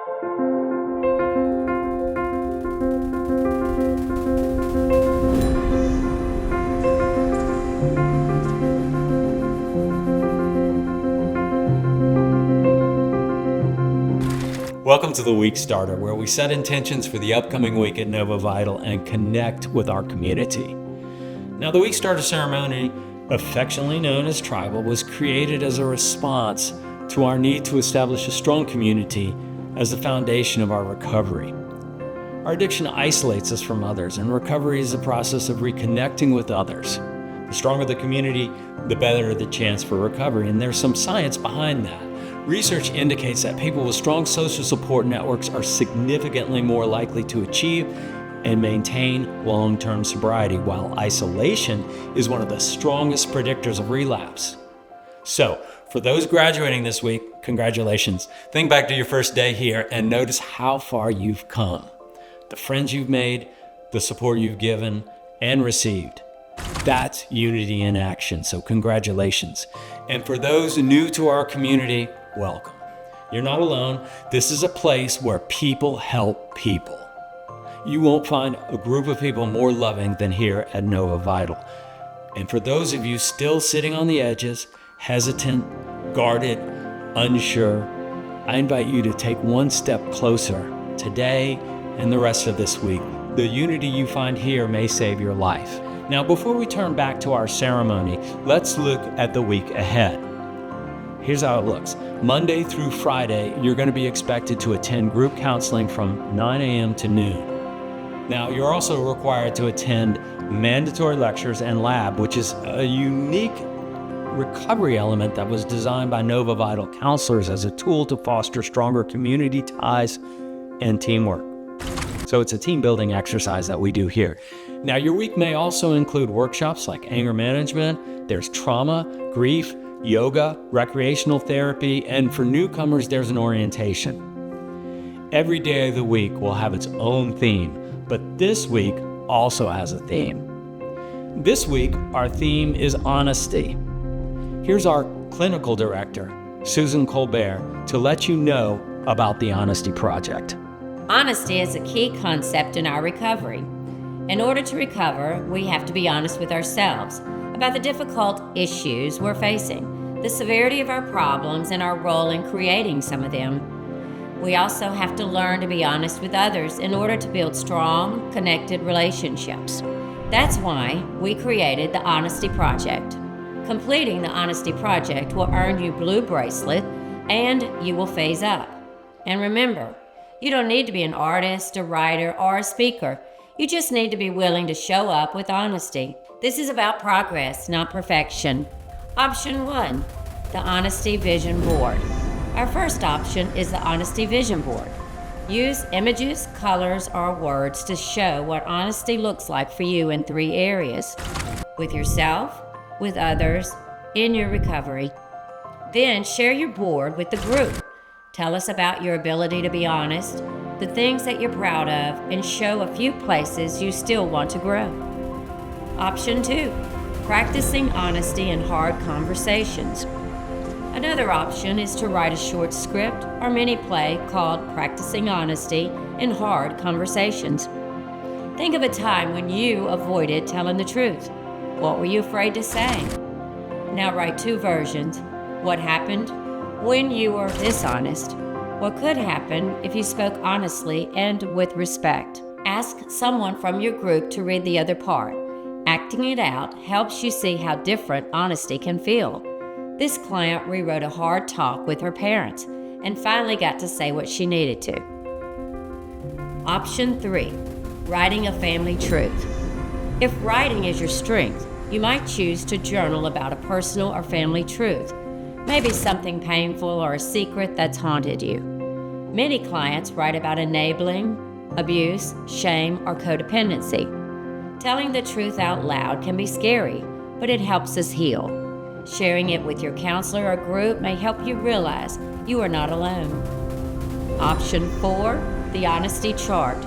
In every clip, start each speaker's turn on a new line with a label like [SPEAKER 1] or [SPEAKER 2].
[SPEAKER 1] Welcome to the Week Starter, where we set intentions for the upcoming week at Nova Vital and connect with our community. Now, the Week Starter ceremony, affectionately known as Tribal, was created as a response to our need to establish a strong community as the foundation of our recovery. Our addiction isolates us from others, and recovery is a process of reconnecting with others. The stronger the community, the better the chance for recovery, and there's some science behind that. Research indicates that people with strong social support networks are significantly more likely to achieve and maintain long-term sobriety, while isolation is one of the strongest predictors of relapse. So, for those graduating this week, congratulations. Think back to your first day here and notice how far you've come. The friends you've made, the support you've given and received. That's unity in action, so congratulations. And for those new to our community, welcome. You're not alone. This is a place where people help people. You won't find a group of people more loving than here at Nova Vital. And for those of you still sitting on the edges, hesitant, guarded, unsure, I invite you to take one step closer today and the rest of this week. The unity you find here may save your life. Now, before we turn back to our ceremony, let's look at the week ahead. Here's how it looks. Monday through Friday, you're going to be expected to attend group counseling from 9 a.m. to noon. Now, you're also required to attend mandatory lectures and lab, which is a unique recovery element that was designed by Nova Vital counselors as a tool to foster stronger community ties and teamwork. So it's a team building exercise that we do here. Now, your week may also include workshops like anger management, there's trauma, grief, yoga, recreational therapy, and for newcomers, there's an orientation. Every day of the week will have its own theme, but this week also has a theme. This week, our theme is honesty. Here's our clinical director, Susan Colbert, to let you know about the Honesty Project.
[SPEAKER 2] Honesty is a key concept in our recovery. In order to recover, we have to be honest with ourselves about the difficult issues we're facing, the severity of our problems, and our role in creating some of them. We also have to learn to be honest with others in order to build strong, connected relationships. That's why we created the Honesty Project. Completing the Honesty Project will earn you Blue Bracelet, and you will phase up. And remember, you don't need to be an artist, a writer, or a speaker. You just need to be willing to show up with honesty. This is about progress, not perfection. Option 1, the Honesty Vision Board. Our first option is the Honesty Vision Board. Use images, colors, or words to show what honesty looks like for you in 3 areas: with yourself, with others, in your recovery. Then share your board with the group. Tell us about your ability to be honest, the things that you're proud of, and show a few places you still want to grow. Option 2, practicing honesty in hard conversations. Another option is to write a short script or mini play called Practicing Honesty in Hard Conversations. Think of a time when you avoided telling the truth. What were you afraid to say? Now write 2 versions. What happened when you were dishonest? What could happen if you spoke honestly and with respect? Ask someone from your group to read the other part. Acting it out helps you see how different honesty can feel. This client rewrote a hard talk with her parents and finally got to say what she needed to. Option 3, writing a family truth. If writing is your strength, you might choose to journal about a personal or family truth. Maybe something painful or a secret that's haunted you. Many clients write about enabling, abuse, shame, or codependency. Telling the truth out loud can be scary, but it helps us heal. Sharing it with your counselor or group may help you realize you are not alone. Option 4, the Honesty Chart.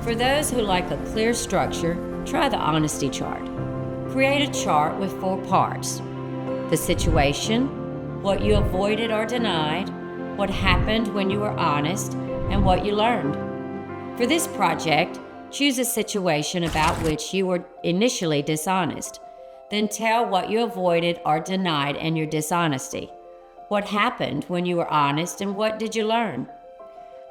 [SPEAKER 2] For those who like a clear structure, try the Honesty Chart. Create a chart with 4 parts: the situation, what you avoided or denied, what happened when you were honest, and what you learned. For this project, choose a situation about which you were initially dishonest. Then tell what you avoided or denied in your dishonesty. What happened when you were honest and what did you learn?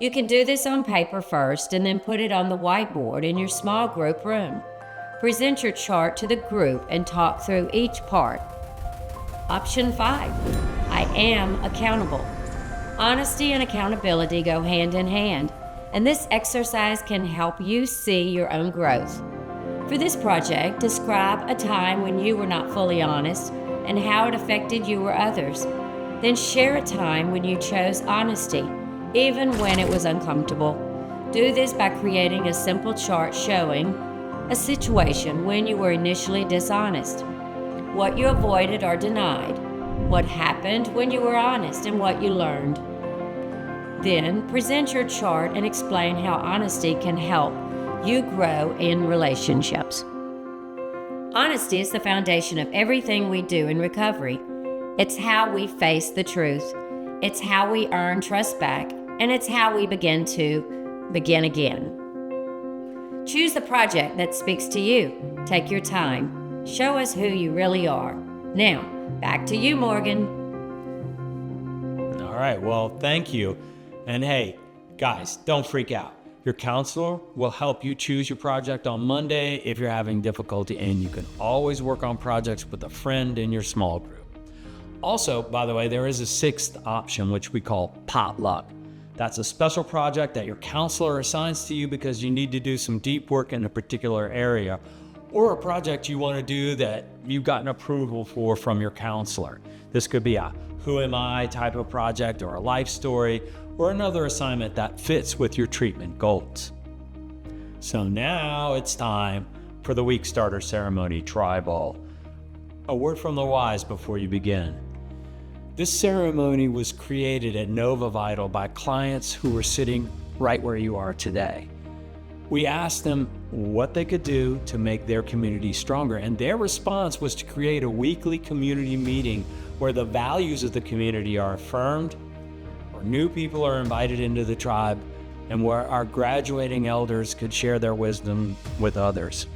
[SPEAKER 2] You can do this on paper first and then put it on the whiteboard in your small group room. Present your chart to the group and talk through each part. Option 5, I am accountable. Honesty and accountability go hand in hand, and this exercise can help you see your own growth. For this project, describe a time when you were not fully honest and how it affected you or others. Then share a time when you chose honesty, even when it was uncomfortable. Do this by creating a simple chart showing a situation when you were initially dishonest, what you avoided or denied, what happened when you were honest, and what you learned. Then present your chart and explain how honesty can help you grow in relationships. Honesty is the foundation of everything we do in recovery. It's how we face the truth. It's how we earn trust back, and it's how we begin again. Choose the project that speaks to you. Take your time. Show us who you really are. Now, back to you, Morgan.
[SPEAKER 1] All right, well, thank you. And hey, guys, don't freak out. Your counselor will help you choose your project on Monday if you're having difficulty, and you can always work on projects with a friend in your small group. Also, by the way, there is a 6th option, which we call potluck. That's a special project that your counselor assigns to you because you need to do some deep work in a particular area, or a project you want to do that you've gotten approval for from your counselor. This could be a who am I type of project, or a life story, or another assignment that fits with your treatment goals. So now it's time for the week starter ceremony, Tribal. A word from the wise before you begin. This ceremony was created at Nova Vital by clients who were sitting right where you are today. We asked them what they could do to make their community stronger, and their response was to create a weekly community meeting where the values of the community are affirmed, where new people are invited into the tribe, and where our graduating elders could share their wisdom with others.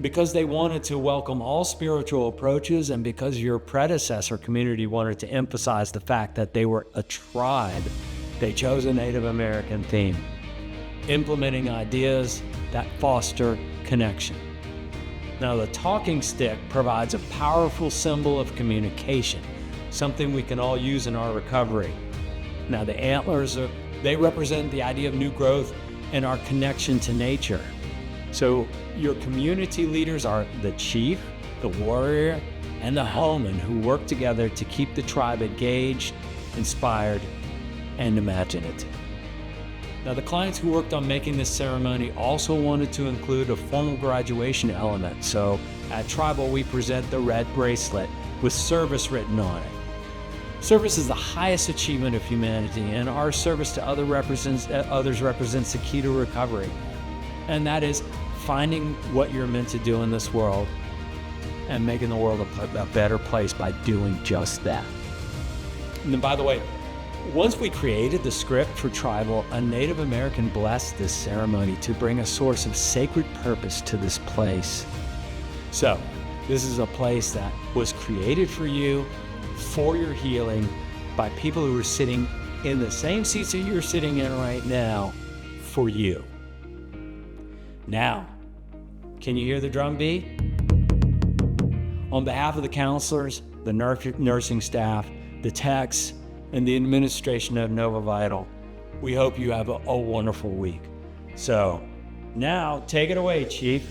[SPEAKER 1] Because they wanted to welcome all spiritual approaches, and because your predecessor community wanted to emphasize the fact that they were a tribe, they chose a Native American theme, implementing ideas that foster connection. Now, the talking stick provides a powerful symbol of communication, something we can all use in our recovery. Now, the antlers, they represent the idea of new growth and our connection to nature. So your community leaders are the chief, the warrior, and the homan who work together to keep the tribe engaged, inspired, and imaginative. Now, the clients who worked on making this ceremony also wanted to include a formal graduation element. So at Tribal, we present the red bracelet with service written on it. Service is the highest achievement of humanity, and our service to others represents the key to recovery. And that is finding what you're meant to do in this world and making the world a better place by doing just that. And then, by the way, once we created the script for Tribal, a Native American blessed this ceremony to bring a source of sacred purpose to this place. So, this is a place that was created for you, for your healing, by people who are sitting in the same seats that you're sitting in right now, for you. Now, can you hear the drum beat? On behalf of the counselors, the nursing staff, the techs, and the administration of Nova Vital, we hope you have a wonderful week. So, now take it away, Chief.